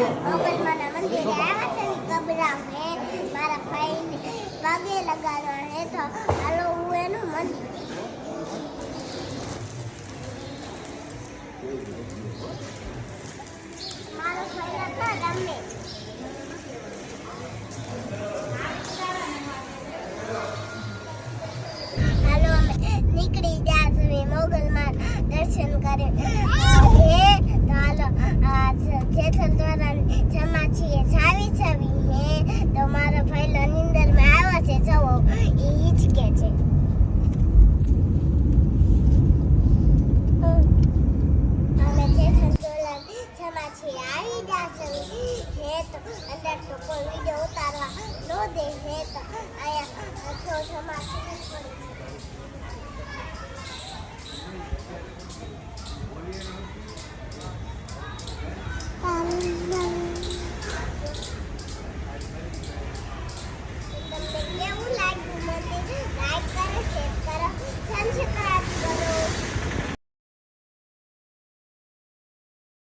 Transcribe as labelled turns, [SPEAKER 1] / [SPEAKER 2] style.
[SPEAKER 1] મોગલમાના મંદિરે આવ્યા છે ને કબરા હે મારા ભાઈને પગે લગાડવા હે તો હાલો હું એનું મંદિર મારો ભાઈ હતા રમે હાલો અમે નીકળી ગયા છે મોગલમાં દર્શન કરે હે તો હાલો જેઠલ દ્વારા જમા છીએ સાવી છવી હે તો મારો ભાઈ નિંદર માં આવ્યો છે જવો એ હિચકે છે અમે જેઠલ દ્વારા જમા છીએ આવી ગયા છે હે તો અંદર તો કોઈ વિડીયો ઉતારવા નો દે હે તો આયા છો જમા છીએ